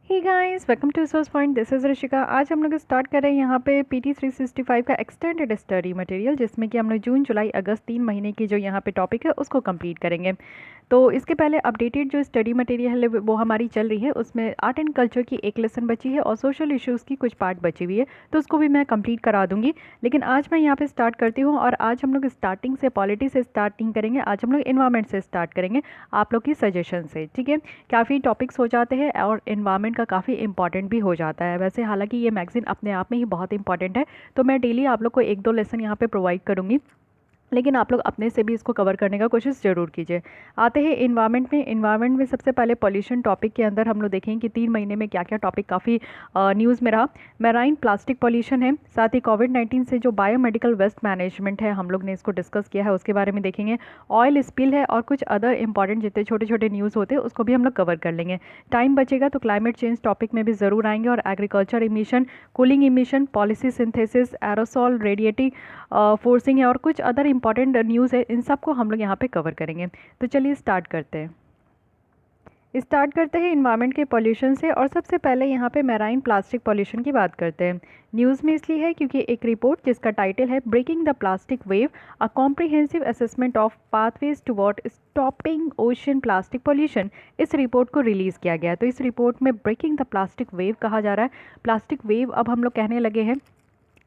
Hey guys, welcome to source point. This is Rishika. आज हम लोग स्टार्ट कर रहे हैं यहाँ पे पीटी 365 का एक्सटेंडेड स्टडी मटेरियल, जिसमें कि हम लोग जून जुलाई अगस्त 3 महीने की जो यहाँ पे टॉपिक है उसको कंप्लीट करेंगे। तो इसके पहले अपडेटेड जो स्टडी मटेरियल है वो हमारी चल रही है, उसमें आर्ट एंड कल्चर की एक लेसन बची है और सोशल इश्यूज़ की कुछ पार्ट बची हुई है, तो उसको भी मैं कंप्लीट करा दूंगी। लेकिन आज मैं यहाँ पे स्टार्ट करती हूँ और आज हम लोग स्टार्टिंग से पॉलिटी से स्टार्टिंग करेंगे। आज हम लोग इन्वायरमेंट से स्टार्ट करेंगे आप लोग की सजेशन से, ठीक है। काफ़ी टॉपिक्स हो जाते हैं और इन्वायरमेंट का काफ़ी इंपॉर्टेंट भी हो जाता है। वैसे हालांकि ये मैगजीन अपने आप में ही बहुत इंपॉर्टेंट है, तो मैं डेली आप लोग को एक दो लेसन यहाँ पे प्रोवाइड करूँगी, लेकिन आप लोग अपने से भी इसको कवर करने का कोशिश ज़रूर कीजिए। आते हैं इन्वायरमेंट में सबसे पहले पॉल्यूशन टॉपिक के अंदर हम लोग देखेंगे कि 3 महीने में क्या क्या टॉपिक काफ़ी न्यूज़ में रहा। मैराइन प्लास्टिक पॉल्यूशन है, साथ ही कोविड-19 से जो बायोमेडिकल वेस्ट मैनेजमेंट है हम लोग ने इसको डिस्कस किया है, उसके बारे में देखेंगे। ऑयल स्पिल है और कुछ अदर इंपॉर्टेंट जितने छोटे छोटे न्यूज़ होते हैं उसको भी हम लोग कवर कर लेंगे। टाइम बचेगा तो क्लाइमेट चेंज टॉपिक में भी ज़रूर आएंगे, और agriculture emission, cooling emission, policy synthesis, aerosol, radiative forcing है और कुछ अदर इंपॉर्टेंट न्यूज़ है, इन सब को हम लोग यहाँ पे कवर करेंगे। तो चलिए स्टार्ट करते हैं इन्वायरमेंट के पॉल्यूशन से। और सबसे पहले यहाँ पे मैराइन प्लास्टिक पॉल्यूशन की बात करते हैं। न्यूज़ में इसलिए है क्योंकि एक रिपोर्ट जिसका टाइटल है breaking the plastic wave, a comprehensive assessment of pathways toward stopping ocean plastic pollution, इस रिपोर्ट को रिलीज़ किया गया। तो इस रिपोर्ट में ब्रेकिंग द प्लास्टिक वेव कहा जा रहा है। प्लास्टिक वेव अब हम लोग कहने लगे हैं।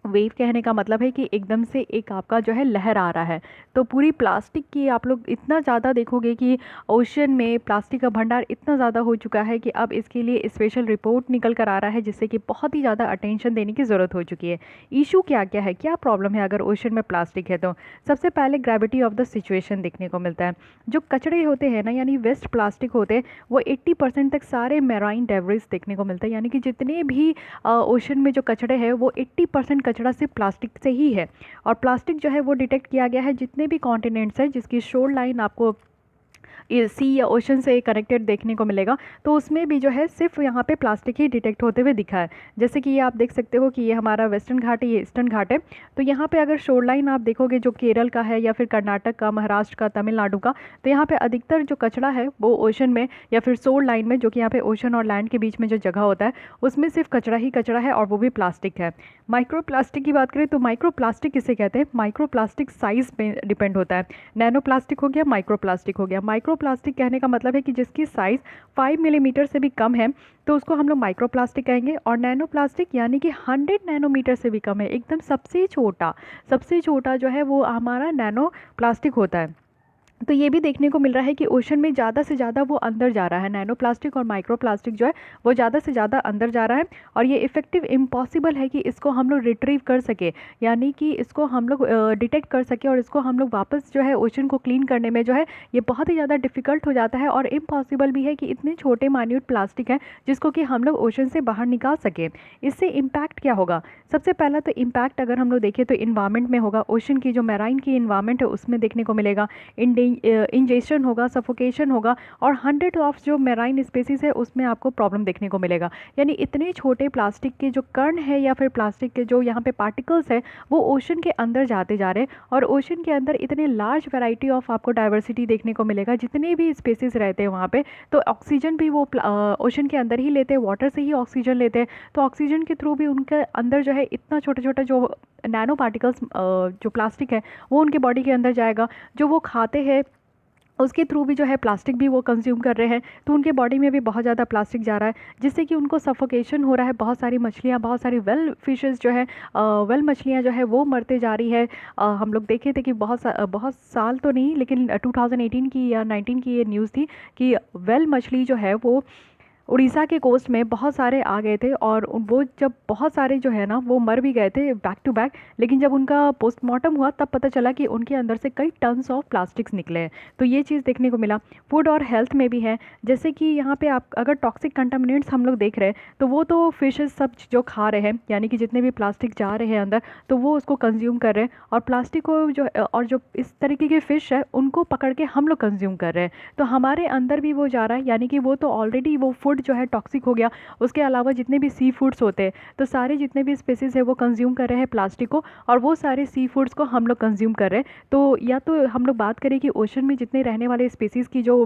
वेव कहने का मतलब है कि एकदम से एक आपका जो है लहर आ रहा है। तो पूरी प्लास्टिक की आप लोग इतना ज़्यादा देखोगे कि ओशन में प्लास्टिक का भंडार इतना ज़्यादा हो चुका है कि अब इसके लिए स्पेशल रिपोर्ट निकल कर आ रहा है, जिससे कि बहुत ही ज़्यादा अटेंशन देने की ज़रूरत हो चुकी है। इशू क्या क्या है, क्या प्रॉब्लम है अगर ओशन में प्लास्टिक है? तो सबसे पहले ग्रेविटी ऑफ द सिचुएशन देखने को मिलता है। जो कचड़े होते हैं ना, यानी वेस्ट प्लास्टिक होते हैं, वो 80% तक सारे मैराइन डेब्रिस देखने को मिलता है। यानी कि जितने भी ओशन में जो कचड़े हैं वो 80% कचड़ा सिर्फ प्लास्टिक से ही है। और प्लास्टिक जो है वो डिटेक्ट किया गया है जितने भी कॉन्टिनेंट्स हैं जिसकी शोर लाइन आपको सी या ओशन से कनेक्टेड देखने को मिलेगा, तो उसमें भी जो है सिर्फ यहाँ पे प्लास्टिक ही डिटेक्ट होते हुए दिखा है। जैसे कि ये आप देख सकते हो कि ये हमारा वेस्टर्न घाट है, ये ईस्टर्न घाट है। तो यहाँ पे अगर शोर लाइन आप देखोगे जो केरल का है या फिर कर्नाटक का, महाराष्ट्र का, तमिलनाडु का, तो यहाँ पे अधिकतर जो कचरा है वो ओशन में या फिर शोर लाइन में, जो कि यहाँ पे ओशन और लैंड के बीच में जो जगह होता है, उसमें सिर्फ कचरा ही कचरा है और वो भी प्लास्टिक है। माइक्रो प्लास्टिक की बात करें तो माइक्रो प्लास्टिक किसे कहते हैं? माइक्रो प्लास्टिक साइज पे डिपेंड होता है। नैनो प्लास्टिक हो गया, माइक्रो प्लास्टिक हो गया। माइक्रो प्लास्टिक कहने का मतलब है कि जिसकी साइज़ 5 मिलीमीटर से भी कम है, तो उसको हम लोग माइक्रो प्लास्टिक कहेंगे। और नैनो प्लास्टिक यानी कि 100 नैनोमीटर से भी कम है, एकदम सबसे छोटा जो है वो हमारा नैनो प्लास्टिक होता है। तो ये भी देखने को मिल रहा है कि ओशन में ज़्यादा से ज़्यादा वो अंदर जा रहा है। नैनो प्लास्टिक और माइक्रो प्लास्टिक जो है वो ज़्यादा से ज़्यादा अंदर जा रहा है, और ये इफेक्टिव इम्पॉसिबल है कि इसको हम लोग रिट्रीव कर सके, यानी कि इसको हम लोग डिटेक्ट कर सके और इसको हम लोग वापस जो है ओशन को क्लीन करने में जो है ये बहुत ही ज़्यादा डिफ़िकल्ट हो जाता है। और इम्पॉसिबल भी है कि इतने छोटे माइन्यूट प्लास्टिक हैं जिसको कि हम लोग ओशन से बाहर निकाल सके। इससे इम्पैक्ट क्या होगा? सबसे पहला तो इम्पैक्ट अगर हम लोग देखें तो इन्वायरमेंट में होगा। ओशन की जो मैराइन की इन्वायरमेंट है उसमें देखने को मिलेगा इंजेशन होगा, सफोकेशन होगा, और 100 ऑफ जो मैराइन स्पेसीज है उसमें आपको प्रॉब्लम देखने को मिलेगा। यानी इतने छोटे प्लास्टिक के जो कण है या फिर प्लास्टिक के जो यहाँ पे पार्टिकल्स है वो ओशन के अंदर जाते जा रहे हैं, और ओशन के अंदर इतने लार्ज वैरायटी ऑफ आपको डाइवर्सिटी देखने को मिलेगा। जितने भी स्पेसीज रहते हैं वहाँ पे, तो ऑक्सीजन भी वो ओशन के अंदर ही लेते हैं, वाटर से ही ऑक्सीजन लेते हैं। तो ऑक्सीजन के थ्रू भी उनके अंदर जो है इतना छोटा छोटा जो नैनो पार्टिकल्स जो प्लास्टिक है वो उनके बॉडी के अंदर जाएगा। जो वो खाते हैं उसके थ्रू भी जो है प्लास्टिक भी वो कंज्यूम कर रहे हैं, तो उनके बॉडी में भी बहुत ज़्यादा प्लास्टिक जा रहा है, जिससे कि उनको सफोकेशन हो रहा है। बहुत सारी मछलियाँ, बहुत सारी वेल फिशेस जो है, वेल मछलियाँ जो है वो मरते जा रही है। हम लोग देखे थे कि बहुत साल तो नहीं, लेकिन 2018 की या 19 की ये न्यूज़ थी कि वेल मछली जो है वो उड़ीसा के कोस्ट में बहुत सारे आ गए थे, और वो जब बहुत सारे जो है ना वो मर भी गए थे बैक टू बैक, लेकिन जब उनका पोस्टमार्टम हुआ तब पता चला कि उनके अंदर से कई टन्स ऑफ प्लास्टिक्स निकले हैं। तो ये चीज़ देखने को मिला। फूड और हेल्थ में भी है, जैसे कि यहाँ पे आप अगर टॉक्सिक कंटामिनेंट्स हम लोग देख रहे हैं तो वो तो फिशेस सब जो खा रहे हैं, यानी कि जितने भी प्लास्टिक जा रहे हैं अंदर तो वो उसको कंज्यूम कर रहे हैं, और प्लास्टिक को जो और जो इस तरीके के फ़िश है उनको पकड़ के हम लोग कंज्यूम कर रहे हैं, तो हमारे अंदर भी वो जा रहा है। यानी कि वो तो ऑलरेडी वो फूड जो है टॉक्सिक हो गया। उसके अलावा जितने भी सी फूड्स होते हैं, तो सारे जितने भी स्पेसीज है वो कंज्यूम कर रहे हैं प्लास्टिक को, और वो सारे सी फूड्स को हम लोग कंज्यूम कर रहे हैं। तो या तो हम लोग बात करें कि ओशन में जितने रहने वाले स्पेसीज़ की जो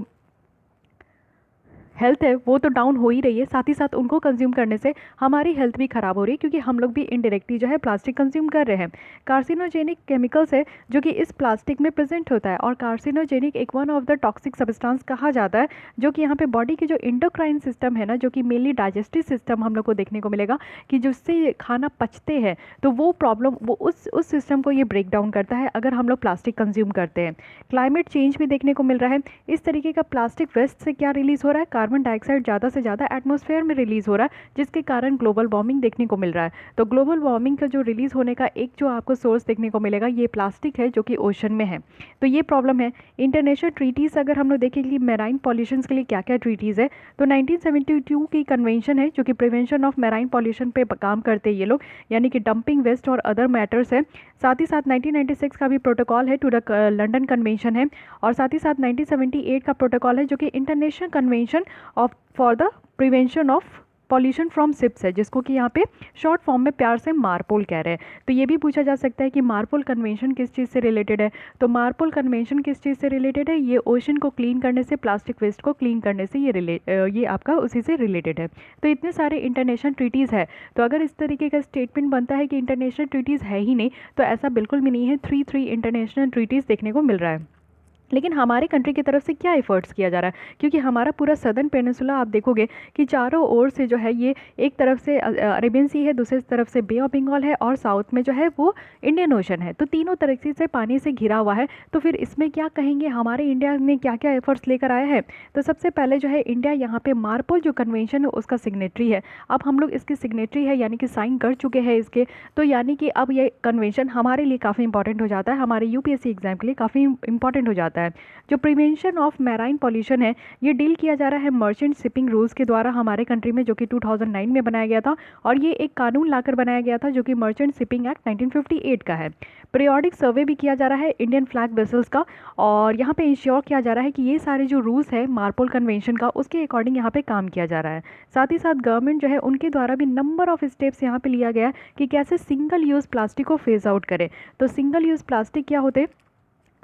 हेल्थ है वो तो डाउन हो ही रही है, साथ ही साथ उनको कंज्यूम करने से हमारी हेल्थ भी ख़राब हो रही है, क्योंकि हम लोग भी इनडायरेक्टली जो है प्लास्टिक कंज्यूम कर रहे हैं। कार्सिनोजेनिक केमिकल्स है जो कि इस प्लास्टिक में प्रेजेंट होता है, और कार्सिनोजेनिक एक one of the toxic substance कहा जाता है, जो कि यहाँ पे बॉडी के जो इंडोक्राइन सिस्टम है ना, जो कि मेनली डाइजेस्टिव सिस्टम हम लोग को देखने को मिलेगा कि जिससे खाना पचते हैं, तो वो प्रॉब्लम वो उस सिस्टम को ये ब्रेक डाउन करता है अगर हम लोग प्लास्टिक कंज्यूम करते हैं। क्लाइमेट चेंज भी देखने को मिल रहा है। इस तरीके का प्लास्टिक वेस्ट से क्या रिलीज़ हो रहा है, कार्बन डाइऑक्साइड ज़्यादा से ज़्यादा एटमॉस्फेयर में रिलीज़ हो रहा है, जिसके कारण ग्लोबल वार्मिंग देखने को मिल रहा है। तो ग्लोबल वार्मिंग का जो रिलीज़ होने का एक जो आपको सोर्स देखने को मिलेगा, ये प्लास्टिक है जो कि ओशन में है। तो ये प्रॉब्लम है। इंटरनेशनल ट्रीटीज़ अगर हम लोग देखें कि मैराइन पॉल्यूशन के लिए क्या क्या ट्रीटीज़ है, तो 1972 की कन्वेंशन है जो कि प्रिवेंशन ऑफ मैराइन पॉल्यूशन पे काम करते हैं ये लोग, यानी कि डंपिंग वेस्ट और अदर मैटर्स है। साथ ही साथ 1996 का भी प्रोटोकॉल है टू द लंदन कन्वेंशन है, और साथ ही साथ 1978 का प्रोटोकॉल है जो कि international convention of for the prevention of pollution from ships है, जिसको कि यहाँ पे शॉर्ट फॉर्म में प्यार से मारपोल कह रहे हैं। तो ये भी पूछा जा सकता है कि मारपोल कन्वेंशन किस चीज़ से रिलेटेड है। तो मारपोल कन्वेंशन किस चीज़ से रिलेटेड है, ये ओशन को क्लीन करने से, प्लास्टिक वेस्ट को क्लीन करने से ये आपका उसी से रिलेटेड है। तो इतने सारे इंटरनेशनल ट्रीटीज़ है। तो अगर इस तरीके का स्टेटमेंट बनता है कि इंटरनेशनल ट्रीटीज़ है ही नहीं, तो ऐसा बिल्कुल भी नहीं है। 3 इंटरनेशनल ट्रीटीज़ देखने को मिल रहा है। लेकिन हमारे कंट्री की तरफ से क्या एफर्ट्स किया जा रहा है, क्योंकि हमारा पूरा सदर्न पेनिनसुला आप देखोगे कि चारों ओर से जो है, ये एक तरफ से अरेबियन सी है, दूसरी तरफ से बे ऑफ बंगाल है, और साउथ में जो है वो इंडियन ओशन है। तो तीनों तरफ से पानी से घिरा हुआ है। तो फिर इसमें क्या कहेंगे, हमारे इंडिया ने क्या क्या एफर्ट्स लेकर आया है। तो सबसे पहले जो है इंडिया यहाँ पे मारपोल जो कन्वेंशन है उसका सिग्नेटरी है। अब हम लोग इसकी सिग्नेटरी है, यानी कि साइन कर चुके हैं इसके। तो यानी कि अब ये कन्वेंशन हमारे लिए काफ़ी इंपॉर्टेंट हो जाता है, हमारे यूपीएससी एग्जाम के लिए काफ़ी इंपॉर्टेंट हो जाता है। जो प्रिवेंशन ऑफ मैराइन पॉल्यूशन है, ये डील किया जा रहा है मर्चेंट शिपिंग रूल्स के द्वारा हमारे कंट्री में, जो कि 2009 में बनाया गया था, और ये एक कानून लाकर बनाया गया था जो कि मर्चेंट शिपिंग एक्ट 1958 का है। पीरियोडिक सर्वे भी किया जा रहा है इंडियन फ्लैग वेसल्स का, और यहाँ पे इंश्योर किया जा रहा है कि ये सारे जो रूल्स है मारपोल कन्वेंशन का, उसके अकॉर्डिंग यहाँ पे काम किया जा रहा है। साथ ही साथ गवर्नमेंट जो है उनके द्वारा भी नंबर ऑफ स्टेप्स यहाँ पे लिया गया है कि कैसे सिंगल यूज़ प्लास्टिक को फेज आउट करें। तो सिंगल यूज़ प्लास्टिक क्या होते हैं,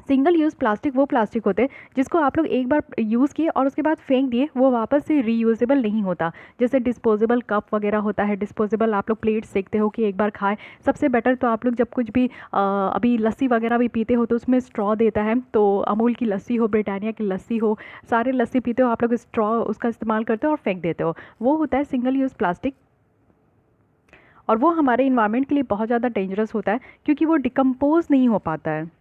सिंगल यूज़ प्लास्टिक वो प्लास्टिक होते हैं जिसको आप लोग एक बार यूज़ किए और उसके बाद फेंक दिए, वो वापस से रीयूजेबल नहीं होता। जैसे डिस्पोजेबल कप वगैरह होता है, डिस्पोजेबल आप लोग प्लेट सेकते हो कि एक बार खाए। सबसे बेटर तो आप लोग जब कुछ भी अभी लस्सी वगैरह भी पीते हो तो उसमें स्ट्रॉ देता है, तो अमूल की लस्सी हो, ब्रिटानिया की लस्सी हो, सारे लस्सी पीते हो आप लोग, स्ट्रॉ उसका इस्तेमाल करते हो और फेंक देते हो, वो होता है सिंगल यूज़ प्लास्टिक। और वो हमारे इन्वायरमेंट के लिए बहुत ज़्यादा डेंजरस होता है, क्योंकि वो डिकम्पोज नहीं हो पाता है।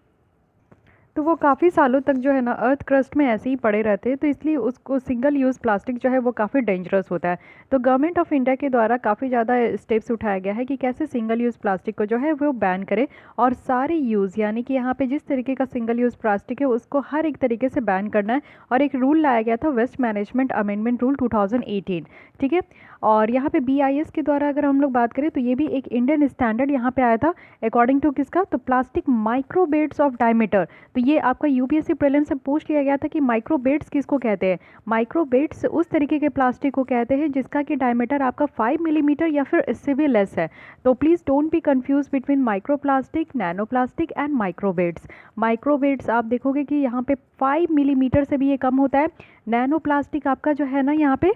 तो वो काफ़ी सालों तक जो है ना अर्थ क्रस्ट में ऐसे ही पड़े रहते हैं, तो इसलिए उसको सिंगल यूज़ प्लास्टिक जो है वो काफ़ी डेंजरस होता है। तो गवर्नमेंट ऑफ इंडिया के द्वारा काफ़ी ज़्यादा स्टेप्स उठाया गया है कि कैसे सिंगल यूज़ प्लास्टिक को जो है वो बैन करे, और सारे यूज़, यानी कि यहाँ पे जिस तरीके का सिंगल यूज़ प्लास्टिक है उसको हर एक तरीके से बैन करना है। और एक रूल लाया गया था, वेस्ट मैनेजमेंट अमेंडमेंट रूल 2018, ठीक है। और यहाँ पे BIS के द्वारा अगर हम लोग बात करें तो ये भी एक इंडियन स्टैंडर्ड यहाँ पे आया था, अकॉर्डिंग टू किसका, तो प्लास्टिक माइक्रोबेड्स ऑफ डायमीटर। तो ये आपका यूपीएससी प्रीलिम से पूछ लिया गया था कि माइक्रोबेड्स किसको कहते हैं। माइक्रोबेड्स उस तरीके के प्लास्टिक को कहते हैं जिसका कि डायमीटर आपका 5 मिलीमीटर या फिर इससे भी लेस है। तो please don't be confuse between microplastic, nano plastic and microbeads. Microbeads आप देखोगे कि यहाँ पे 5 मिलीमीटर से भी ये कम होता है। नैनो प्लास्टिक आपका जो है ना यहाँ पे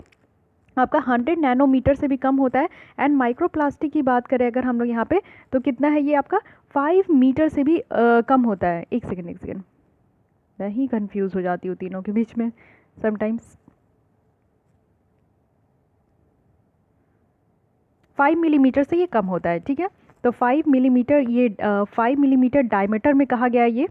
आपका 100 नैनोमीटर से भी कम होता है। एंड माइक्रोप्लास्टिक की बात करें अगर हम लोग यहाँ पे, तो कितना है ये आपका 5 मीटर से भी कम होता है। एक सेकेंड मैं ही कंफ्यूज हो जाती हूँ तीनों के बीच में समटाइम्स। 5 मिलीमीटर से ये कम होता है, ठीक है। तो 5 मिलीमीटर, ये 5 मिलीमीटर डायमीटर में कहा गया है ये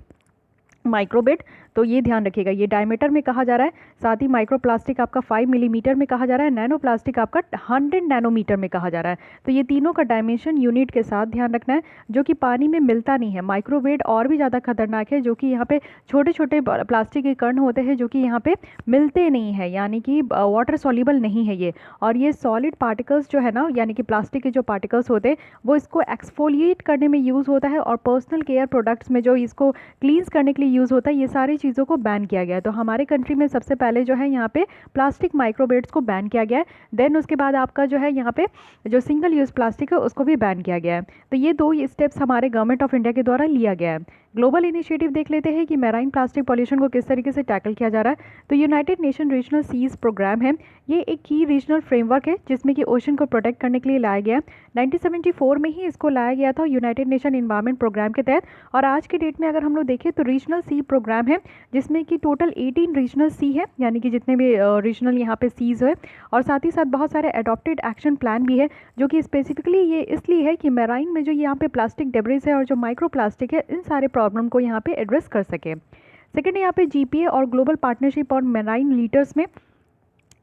माइक्रोबेड, तो ये ध्यान रखिएगा, ये डायमीटर में कहा जा रहा है। साथ ही माइक्रोप्लास्टिक आपका 5 मिलीमीटर में कहा जा रहा है, नैनो प्लास्टिक आपका 100 नैनोमीटर में कहा जा रहा है। तो ये तीनों का डायमेंशन यूनिट के साथ ध्यान रखना है, जो कि पानी में मिलता नहीं है। माइक्रोवेव और भी ज़्यादा खतरनाक है, जो कि यहाँ पे छोटे छोटे प्लास्टिक के कण होते हैं जो कि यहाँ पे मिलते नहीं है, यानी कि वाटर सॉल्युबल नहीं है ये। और ये सॉलिड पार्टिकल्स जो है ना, यानी कि प्लास्टिक के जो पार्टिकल्स होते हैं वो इसको एक्सफोलिएट करने में यूज़ होता है, और पर्सनल केयर प्रोडक्ट्स में जो इसको क्लींस करने के लिए यूज़ होता है, ये सारी चीज़ों को बैन किया गया है। तो हमारे कंट्री में सबसे पहले जो है यहाँ पे प्लास्टिक माइक्रोबेड्स को बैन किया गया है। देन उसके बाद आपका जो है यहाँ पे जो सिंगल यूज़ प्लास्टिक है उसको भी बैन किया गया है। तो ये 2 स्टेप्स हमारे गवर्नमेंट ऑफ इंडिया के द्वारा लिया गया है। ग्लोबल इनिशिएटिव देख लेते हैं कि मैराइन प्लास्टिक पॉल्यूशन को किस तरीके से टैकल किया जा रहा है। तो united nation regional seas programme है, ये एक की रीजनल फ्रेमवर्क है जिसमें कि ओशन को प्रोटेक्ट करने के लिए लाया गया। 1974 में ही इसको लाया गया था यूनाइटेड नेशन इन्वायरमेंट प्रोग्राम के तहत। और आज के डेट में अगर हम लोग देखें तो रीजनल सी प्रोग्राम है जिसमें कि टोटल 18 रीजनल सी है, यानी कि जितने भी रीजनल यहाँ पे सीज है, और साथ ही साथ बहुत सारे अडॉप्टेड एक्शन प्लान भी है जो कि स्पेसिफिकली ये इसलिए है कि मैराइन में जो यहाँ पे प्लास्टिक डेब्रिस है और जो माइक्रो प्लास्टिक है, इन सारे प्रॉब्लम को यहाँ पे एड्रेस कर सके। सेकेंड यहाँ पे जीपीए और ग्लोबल पार्टनरशिप और मैराइन लीडर्स में,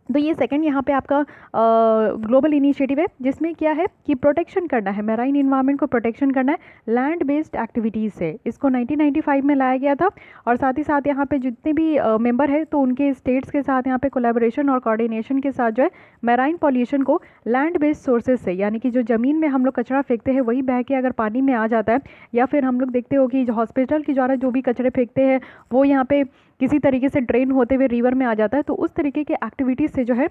तो ये सेकंड यहाँ पे आपका ग्लोबल इनिशिएटिव है जिसमें क्या है कि प्रोटेक्शन करना है, मैराइन इन्वायरमेंट को प्रोटेक्शन करना है लैंड बेस्ड एक्टिविटीज़ से। इसको 1995 में लाया गया था। और साथ ही साथ यहाँ पे जितने भी मेंबर है तो उनके स्टेट्स के साथ यहाँ पे कोलैबोरेशन और कोऑर्डिनेशन के साथ जो है मैराइन पॉल्यूशन को लैंड बेस्ड सोर्सेज से, यानी कि जो ज़मीन में हम लोग कचरा फेंकते हैं वही बह के अगर पानी में आ जाता है, या फिर हम लोग देखते हो कि जो हॉस्पिटल के द्वारा जो भी कचरे फेंकते हैं वो यहाँ पे किसी तरीके से ड्रेन होते हुए रिवर में आ जाता है, तो उस तरीके के एक्टिविटीज़ से जो है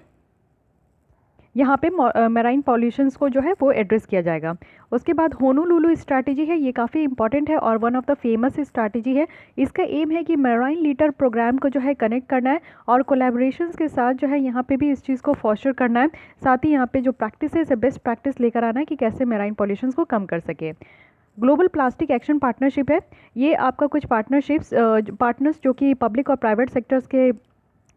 यहाँ पे मैराइन पॉल्यूशंस को जो है वो एड्रेस किया जाएगा। उसके बाद होनोलुलु स्ट्रैटेजी है, ये काफ़ी इंपॉर्टेंट है और one of the famous strategy है। इसका एम है कि मैराइन लीडर प्रोग्राम को जो है कनेक्ट करना है और कोलैबोरेशंस के साथ जो है यहाँ पे भी इस चीज़ को फॉस्टर करना है। साथ ही यहाँ पे जो प्रैक्टिसेस है बेस्ट प्रैक्टिस लेकर आना है कि कैसे मैराइन पॉल्यूशंस को कम कर सके। ग्लोबल प्लास्टिक एक्शन पार्टनरशिप है, ये आपका कुछ पार्टनर्स जो कि पब्लिक और प्राइवेट सेक्टर्स के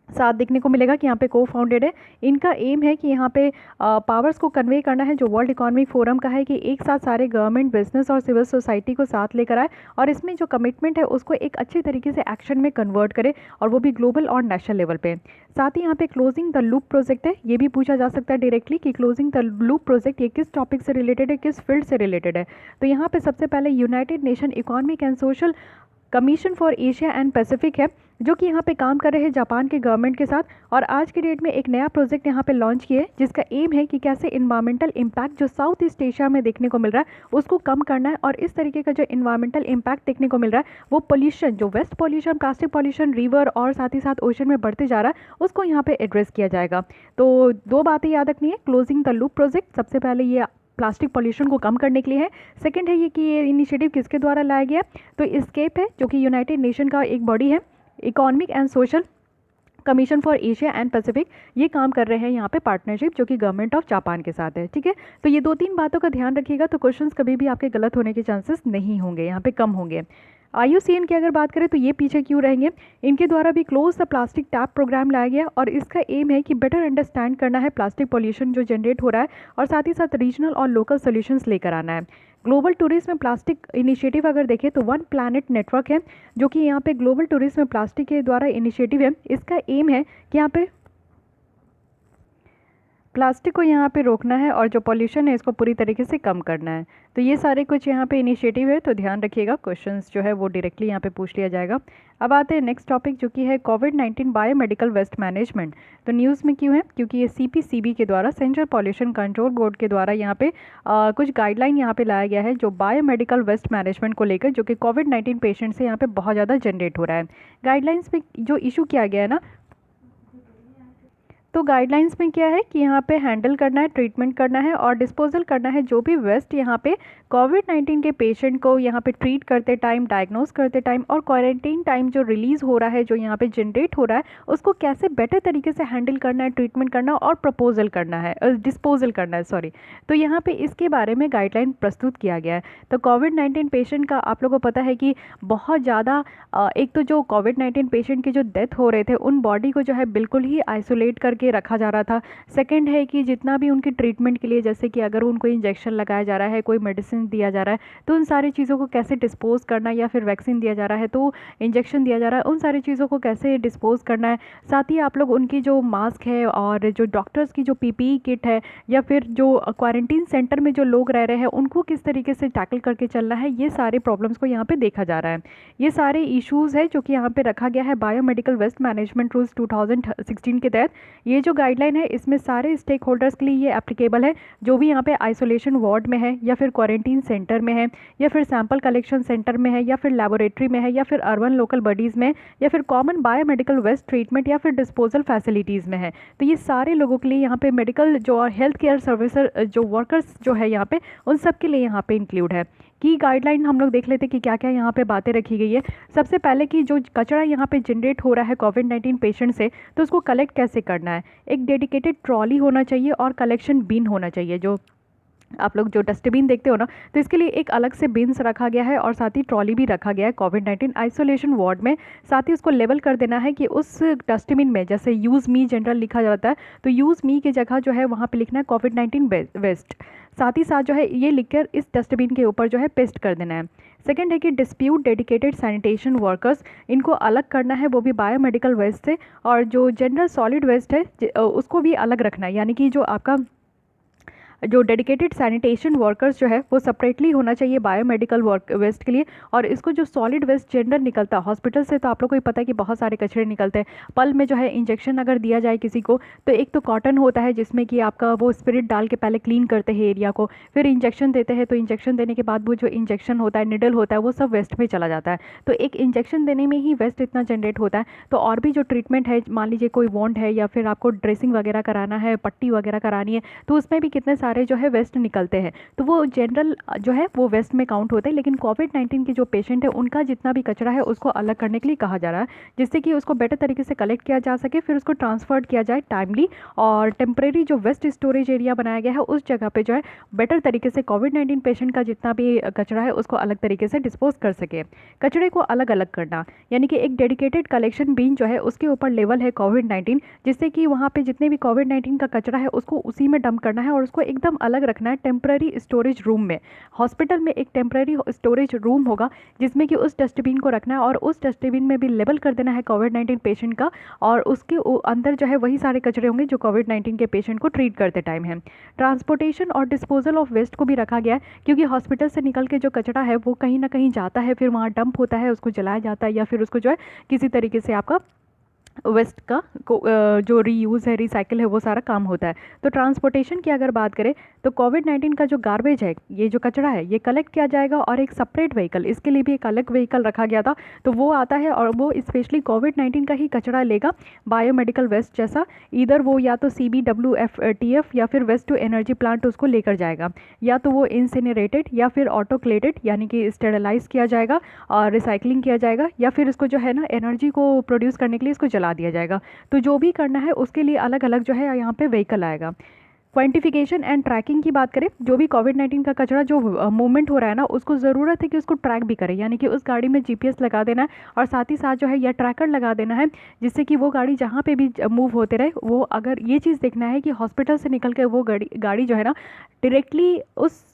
साथ देखने को मिलेगा कि यहाँ पे को फाउंडेड है। इनका एम है कि यहाँ पे पावर्स को कन्वे करना है जो वर्ल्ड इकोनॉमिक फोरम का है, कि एक साथ सारे गवर्नमेंट, बिजनेस और सिविल सोसाइटी को साथ लेकर आए और इसमें जो कमिटमेंट है उसको एक अच्छे तरीके से एक्शन में कन्वर्ट करे, और वो भी ग्लोबल और नेशनल लेवल पे। साथ ही यहाँ पे क्लोजिंग द लूप प्रोजेक्ट है, ये भी पूछा जा सकता है डायरेक्टली कि क्लोजिंग द लूप प्रोजेक्ट ये किस टॉपिक से रिलेटेड है, किस फील्ड से रिलेटेड है। तो यहाँ पे सबसे पहले United nation economic and social commission for Asia and Pacific है जो कि यहाँ पे काम कर रहे हैं जापान के गवर्नमेंट के साथ, और आज के डेट में एक नया प्रोजेक्ट यहाँ पे लॉन्च किया है जिसका एम है कि कैसे इन्वायरमेंटल इम्पैक्ट जो साउथ ईस्ट एशिया में देखने को मिल रहा है उसको कम करना है, और इस तरीके का जो इन्वायरमेंटल इम्पैक्ट देखने को मिल रहा है वो पोल्यूशन, जो waste pollution, plastic pollution river और साथ ही साथ ओशन में बढ़ते जा रहा है, उसको यहाँ पे एड्रेस किया जाएगा। तो दो बातें याद रखनी है, क्लोजिंग द लूप प्रोजेक्ट सबसे पहले ये प्लास्टिक पॉल्यूशन को कम करने के लिए है। सेकंड है ये कि ये इनिशिएटिव किसके द्वारा लाया गया, तो एस्केप है जो कि यूनाइटेड नेशन का एक बॉडी है, economic and social commission for Asia and Pacific, ये काम कर रहे हैं यहाँ पे पार्टनरशिप जो कि गवर्नमेंट ऑफ जापान के साथ है। ठीक है, तो ये दो तीन बातों का ध्यान रखिएगा तो क्वेश्चंस कभी भी आपके गलत होने के चांसेस नहीं होंगे, यहाँ पे कम होंगे। IUCN की अगर बात करें तो ये पीछे क्यों रहेंगे, इनके द्वारा भी close the plastic tap programme लाया गया और इसका एम है कि बेटर अंडरस्टैंड करना है प्लास्टिक पॉल्यूशन जो जनरेट हो रहा है और साथ ही साथ रीजनल और लोकल सोल्यूशंस लेकर आना है। ग्लोबल टूरिज्म में प्लास्टिक इनिशिएटिव अगर देखें तो वन प्लैनेट नेटवर्क है जो कि यहाँ पे ग्लोबल टूरिज्म में प्लास्टिक के द्वारा इनिशिएटिव है। इसका एम है कि यहाँ पे प्लास्टिक को यहाँ पे रोकना है और जो पॉल्यूशन है इसको पूरी तरीके से कम करना है। तो ये सारे कुछ यहाँ पे इनिशिएटिव है, तो ध्यान रखिएगा, क्वेश्चंस जो है वो डायरेक्टली यहाँ पे पूछ लिया जाएगा। अब आते हैं नेक्स्ट टॉपिक जो कि है कोविड-19 बायोमेडिकल वेस्ट मैनेजमेंट। तो न्यूज़ में क्यों है, क्योंकि ये CPCB के द्वारा, सेंट्रल पॉल्यूशन कंट्रोल बोर्ड के द्वारा यहाँ पे कुछ गाइडलाइन यहाँ पे लाया गया है जो बायोमेडिकल वेस्ट मैनेजमेंट को लेकर, जो कि कोविड-19 पेशेंट से यहाँ पे बहुत ज़्यादा जनरेट हो रहा है। गाइडलाइंस में जो इशू किया गया है ना, तो गाइडलाइंस में क्या है कि यहाँ पे हैंडल करना है, ट्रीटमेंट करना है और डिस्पोजल करना है जो भी वेस्ट यहाँ पे कोविड-19 के पेशेंट को यहाँ पे ट्रीट करते टाइम, डायग्नोस करते टाइम और क्वारंटीन टाइम जो रिलीज़ हो रहा है, जो यहाँ पे जनरेट हो रहा है, उसको कैसे बेटर तरीके से हैंडल करना है, ट्रीटमेंट करना और डिस्पोजल करना है सॉरी। तो यहाँ पे इसके बारे में गाइडलाइन प्रस्तुत किया गया है। तो कोविड-19 पेशेंट का आप लोगों को पता है कि बहुत ज़्यादा एक तो जो कोविड-19 पेशेंट के जो डेथ हो रहे थे उन बॉडी को जो है बिल्कुल ही आइसोलेट करके रखा जा रहा था। सेकंड है कि जितना भी उनकी ट्रीटमेंट के लिए, जैसे कि अगर उनको इंजेक्शन लगाया जा रहा है, कोई मेडिसिन दिया जा रहा है, तो उन सारी चीज़ों को कैसे डिस्पोज करना है, या फिर वैक्सीन दिया जा रहा है तो इंजेक्शन दिया जा रहा है, उन सारी चीज़ों को कैसे डिस्पोज करना है। साथ ही आप लोग उनकी जो मास्क है और जो डॉक्टर्स की जो PPE किट है, या फिर जो क्वारंटीन सेंटर में जो लोग रह रहे हैं उनको किस तरीके से टैकल करके चलना है, ये सारे प्रॉब्लम्स को यहाँ पे देखा जा रहा है। ये सारे इशूज़ है जो कि यहाँ पे रखा गया है बायोमेडिकल वेस्ट मैनेजमेंट रूल्स 2016 के तहत। ये जो गाइडलाइन है इसमें सारे स्टेक होल्डर्स के लिए ये एप्लीकेबल है, जो भी यहाँ पे आइसोलेशन वार्ड में है, या फिर क्वारंटीन सेंटर में है, या फिर सैंपल कलेक्शन सेंटर में है, या फिर लेबोरेटरी में है, या फिर अर्बन लोकल बॉडीज़ में, या फिर कॉमन बायोमेडिकल वेस्ट ट्रीटमेंट या फिर डिस्पोजल फैसिलिटीज़ में है। तो ये सारे लोगों के लिए यहाँ पे मेडिकल जो हेल्थ केयर सर्विस जो वर्कर्स जो है यहाँ पे, उन सब के लिए यहाँ पे इंक्लूड है। की गाइडलाइन हम लोग देख लेते हैं कि क्या क्या यहाँ पे बातें रखी गई है। सबसे पहले कि जो कचरा यहाँ पे जनरेट हो रहा है कोविड-19 पेशेंट से, तो उसको कलेक्ट कैसे करना है। एक डेडिकेटेड ट्रॉली होना चाहिए और कलेक्शन बिन होना चाहिए। जो आप लोग जो डस्टबिन देखते हो ना, तो इसके लिए एक अलग से बिन्स रखा गया है और साथ ही ट्रॉली भी रखा गया है कोविड-19 आइसोलेशन वार्ड में। साथ ही उसको लेवल कर देना है कि उस डस्टबिन में जैसे यूज़ मी जनरल लिखा जाता है, तो यूज़ मी की जगह जो है वहाँ पे लिखना है कोविड-19 वेस्ट। साथ ही साथ जो है ये लिखकर इस डस्टबिन के ऊपर जो है पेस्ट कर देना है। सेकंड है कि डिस्प्यूट डेडिकेटेड सैनिटेशन वर्कर्स, इनको अलग करना है, वो भी बायोमेडिकल वेस्ट से। और जो जनरल सॉलिड वेस्ट है उसको भी अलग रखना है, यानी कि जो आपका जो डेडिकेटेड सैनिटेशन वर्कर्स जो है वो सेपरेटली होना चाहिए बायोमेडिकल वर्क वेस्ट के लिए। और इसको जो सॉलिड वेस्ट जनरल निकलता है हॉस्पिटल से, तो आप लोग को ही पता है कि बहुत सारे कचरे निकलते हैं। पल में जो है इंजेक्शन अगर दिया जाए किसी को, तो एक तो कॉटन होता है जिसमें कि आपका वो स्पिरिट डाल के पहले क्लीन करते हैं एरिया को, फिर इंजेक्शन देते हैं। तो इंजेक्शन देने के बाद वो जो इंजेक्शन होता है, निडल होता है, वो सब वेस्ट में चला जाता है। तो एक इंजेक्शन देने में ही वेस्ट इतना जनरेट होता है। तो और भी जो ट्रीटमेंट है, मान लीजिए कोई वॉन्ड है या फिर आपको ड्रेसिंग वगैरह कराना है, पट्टी वगैरह करानी है, तो उसमें भी कितने सारे जो है वेस्ट निकलते हैं। तो वो जनरल जो है वो वेस्ट में काउंट होते हैं। लेकिन कोविड-19 के जो पेशेंट है उनका जितना भी कचरा है उसको अलग करने के लिए कहा जा रहा है, जिससे कि उसको बेटर तरीके से कलेक्ट किया जा सके, फिर उसको ट्रांसफर्ड किया जाए टाइमली। और टेम्परेरी जो वेस्ट स्टोरेज एरिया बनाया गया है उस जगह पे जो है बेटर तरीके से कोविड-19 पेशेंट का जितना भी कचरा है उसको अलग तरीके से डिस्पोज कर सके। कचरे को अलग अलग करना, यानी कि एक डेडिकेटेड कलेक्शन बिन जो है उसके ऊपर लेवल है कोविड-19, जिससे कि वहाँ पे जितने भी कोविड-19 का कचरा है उसको उसी में डंप करना है और उसको एकदम अलग रखना है टेम्पररी स्टोरेज रूम में। हॉस्पिटल में एक टेम्पररी स्टोरेज रूम होगा जिसमें कि उस डस्टबिन को रखना है और उस डस्टबिन में भी लेबल कर देना है कोविड-19 पेशेंट का, और उसके अंदर जो है वही सारे कचरे होंगे जो कोविड-19 के पेशेंट को ट्रीट करते टाइम है। ट्रांसपोर्टेशन और डिस्पोजल ऑफ वेस्ट को भी रखा गया है, क्योंकि हॉस्पिटल से निकल के जो कचरा है वो कहीं ना कहीं जाता है, फिर वहाँ डंप होता है, उसको जलाया जाता है या फिर उसको जो है किसी तरीके से आपका वेस्ट का जो रीयूज़ है, रिसाइकिल है, वो सारा काम होता है। तो ट्रांसपोर्टेशन की अगर बात करें तो कोविड-19 का जो गार्बेज है, ये जो कचरा है, ये कलेक्ट किया जाएगा और एक सेपरेट व्हीकल, इसके लिए भी एक अलग व्हीकल रखा गया था। तो वो आता है और वो स्पेशली कोविड-19 का ही कचरा लेगा, बायोमेडिकल वेस्ट जैसा। इधर वो या तो CBWFTF या फिर वेस्ट टू एनर्जी प्लांट उसको लेकर जाएगा, या तो वो इंसिनरेटेड या फिर ऑटोक्लेटेड यानी कि स्टेरलाइज किया जाएगा और रिसाइकलिंग किया जाएगा, या फिर इसको जो है ना एनर्जी को प्रोड्यूस करने के लिए इसको जला दिया जाएगा। तो जो भी करना है उसके लिए अलग अलग जो है यहाँ पे व्हीकल आएगा। क्वांटिफिकेशन एंड ट्रैकिंग की बात करें, जो भी कोविड-19 का कचरा जो मूवमेंट हो रहा है ना, उसको ज़रूरत है कि उसको ट्रैक भी करें, यानी कि उस गाड़ी में GPS लगा देना है और साथ ही साथ जो है या ट्रैकर लगा देना है, जिससे कि वो गाड़ी जहाँ पे भी मूव होते रहे। वो अगर ये चीज़ देखना है कि हॉस्पिटल से निकल के वो गाड़ी जो है ना डायरेक्टली उस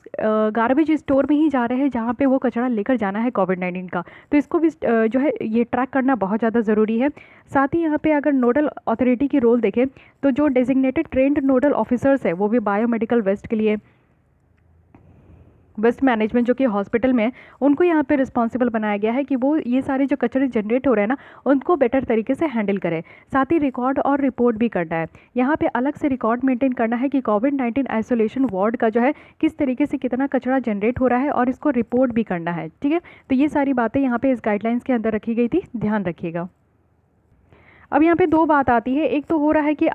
गार्बेज स्टोर में ही जा रहे हैं जहाँ पे वो कचरा लेकर जाना है कोविड-19 का, तो इसको भी जो है ये ट्रैक करना बहुत ज़्यादा ज़रूरी है। साथ ही यहाँ पे अगर नोडल अथॉरिटी की रोल देखें, तो जो डेजिग्नेटेड ट्रेंड नोडल ऑफिसर्स है वो भी बायोमेडिकल वेस्ट के लिए, वेस्ट मैनेजमेंट जो कि हॉस्पिटल में है, उनको यहाँ पे रिस्पॉन्सिबल बनाया गया है कि वो ये सारे जो कचरे जनरेट हो रहे हैं ना उनको बेटर तरीके से हैंडल करें। साथ ही रिकॉर्ड और रिपोर्ट भी करना है, यहाँ पे अलग से रिकॉर्ड मेंटेन करना है कि कोविड-19 आइसोलेशन वार्ड का जो है किस तरीके से कितना कचरा जनरेट हो रहा है और इसको रिपोर्ट भी करना है। ठीक है, तो ये सारी बातें यहाँ पे इस गाइडलाइंस के अंदर रखी गई थी, ध्यान रखिएगा। अब यहाँ पे दो बात आती है, एक तो हो रहा है कि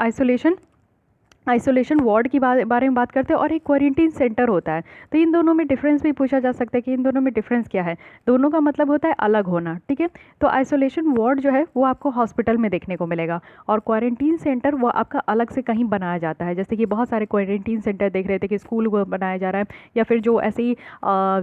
आइसोलेशन वार्ड की बारे में बात करते हैं और एक क्वारंटीन सेंटर होता है। तो इन दोनों में डिफरेंस भी पूछा जा सकता है कि इन दोनों में डिफरेंस क्या है। दोनों का मतलब होता है अलग होना। ठीक है, तो आइसोलेशन वार्ड जो है वो आपको हॉस्पिटल में देखने को मिलेगा और क्वारंटीन सेंटर वो आपका अलग से कहीं बनाया जाता है। जैसे कि बहुत सारे क्वारंटीन सेंटर देख रहे थे कि स्कूल को बनाया जा रहा है, या फिर जो ऐसे ही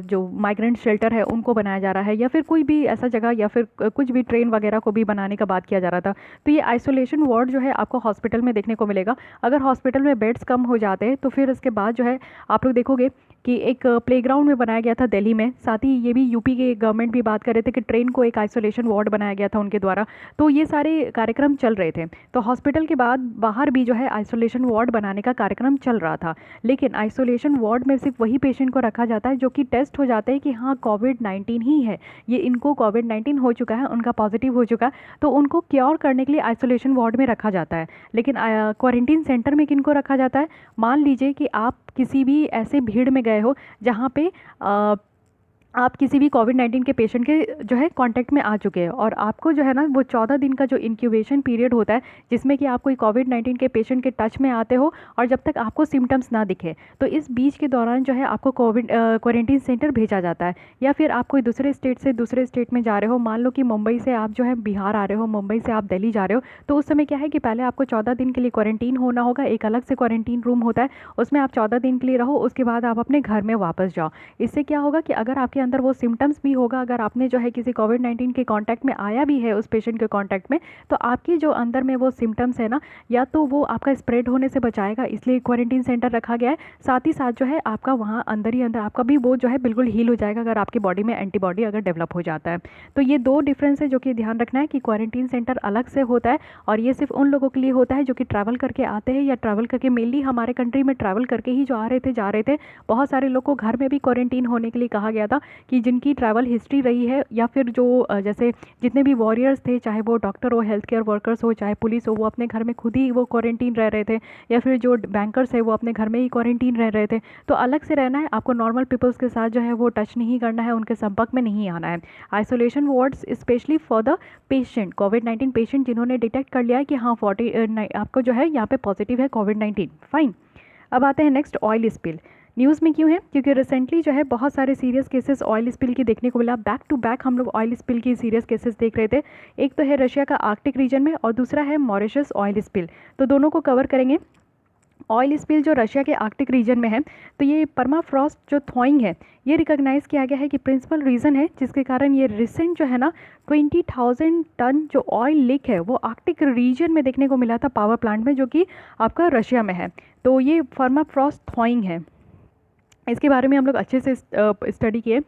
जो माइग्रेंट शेल्टर है उनको बनाया जा रहा है, या फिर कोई भी ऐसा जगह, या फिर कुछ भी ट्रेन वगैरह को भी बनाने का बात किया जा रहा था। तो ये आइसोलेशन वार्ड जो है आपको हॉस्पिटल में देखने को मिलेगा। अगर हॉस्पिटल में बेड्स कम हो जाते हैं तो फिर उसके बाद जो है आप लोग देखोगे कि एक प्लेग्राउंड में बनाया गया था दिल्ली में। साथ ही ये भी यूपी के गवर्नमेंट भी बात कर रहे थे कि ट्रेन को एक आइसोलेशन वार्ड बनाया गया था उनके द्वारा। तो ये सारे कार्यक्रम चल रहे थे। तो हॉस्पिटल के बाद बाहर भी जो है आइसोलेशन वार्ड बनाने का कार्यक्रम चल रहा था। लेकिन आइसोलेशन वार्ड में सिर्फ वही पेशेंट को रखा जाता है जो कि टेस्ट हो जाते हैं कि हाँ कोविड-19 ही है, ये इनको कोविड-19 हो चुका है, उनका पॉजिटिव हो चुका है, तो उनको क्योर करने के लिए आइसोलेशन वार्ड में रखा जाता है। लेकिन क्वारंटीन सेंटर में किनको रखा जाता है? मान लीजिए कि आप किसी भी ऐसे भीड़ में गए हो जहाँ पे आप किसी भी कोविड-19 के पेशेंट के जो है कांटेक्ट में आ चुके हैं और आपको जो है ना वो 14 दिन का जो इंक्यूबेशन पीरियड होता है, जिसमें कि आप कोई कोविड-19 के पेशेंट के टच में आते हो और जब तक आपको सिम्टम्स ना दिखे, तो इस बीच के दौरान जो है आपको क्वारंटीन सेंटर भेजा जाता है। या फिर आप कोई दूसरे स्टेट से दूसरे स्टेट में जा रहे हो, मान लो कि मुंबई से आप जो है बिहार आ रहे हो, मुंबई से आप दिल्ली जा रहे हो, तो उस समय क्या है कि पहले आपको 14 दिन के लिए क्वारंटीन होना होगा। एक अलग से क्वारंटीन रूम होता है, उसमें आप 14 दिन के लिए रहो, उसके बाद आप अपने घर में वापस जाओ। इससे क्या होगा कि अगर आपके अंदर वो सिम्टम्स भी होगा, अगर आपने जो है किसी कोविड-19 के कांटेक्ट में आया भी है उस पेशेंट के कांटेक्ट में, तो आपकी जो अंदर में वो सिम्टम्स है ना, या तो वो आपका स्प्रेड होने से बचाएगा, इसलिए क्वारंटीन सेंटर रखा गया है। साथ ही साथ जो है आपका वहाँ अंदर ही अंदर आपका भी वो जो है बिल्कुल हील हो जाएगा, अगर आपकी बॉडी में एंटीबॉडी अगर डेवलप हो जाता है। तो ये 2 डिफरेंस है जो कि ध्यान रखना है कि क्वारंटीन सेंटर अलग से होता है और ये सिर्फ उन लोगों के लिए होता है जो कि ट्रैवल करके आते हैं या ट्रैवल करके, मेनली हमारे कंट्री में ट्रैवल करके ही जो आ रहे थे जा रहे थे। बहुत सारे लोग को घर में भी क्वारंटीन होने के लिए कहा गया था कि जिनकी ट्रैवल हिस्ट्री रही है, या फिर जो जैसे जितने भी वॉरियर्स थे, चाहे वो डॉक्टर हो, हेल्थ केयर वर्कर्स हो, चाहे पुलिस हो, वो अपने घर में खुद ही वो क्वारंटीन रह रहे थे, या फिर जो बैंकर्स है वो अपने घर में ही क्वारंटीन रह रहे थे। तो अलग से रहना है आपको, नॉर्मल पीपल्स के साथ जो है वो टच नहीं करना है, उनके संपर्क में नहीं आना है। Isolation wards specially for the patient, कोविड-19 पेशेंट जिन्होंने डिटेक्ट कर लिया है कि हाँ 40 आपको जो है यहाँ पे पॉजिटिव है कोविड-19। फाइन। अब आते हैं नेक्स्ट, ऑयल स्पिल। न्यूज़ में क्यों है? क्योंकि रिसेंटली जो है बहुत सारे सीरियस केसेस ऑयल स्पिल की देखने को मिला। बैक टू बैक हम लोग ऑयल स्पिल की सीरियस केसेस देख रहे थे। एक तो है रशिया का आर्कटिक रीजन में और दूसरा है मॉरिशस ऑयल स्पिल। तो दोनों को कवर करेंगे। ऑयल स्पिल जो रशिया के आर्कटिक रीजन में है, तो ये परमाफ्रॉस्ट जो थॉइंग है, ये रिकॉग्नाइज किया गया है कि प्रिंसिपल रीज़न है जिसके कारण ये रिसेंट जो है ना 20,000 टन जो ऑयल लीक है वो आर्कटिक रीजन में देखने को मिला था पावर प्लांट में, जो कि आपका रशिया में है। तो ये परमाफ्रॉस्ट थॉइंग है, इसके बारे में हम लोग अच्छे से स्टडी किए।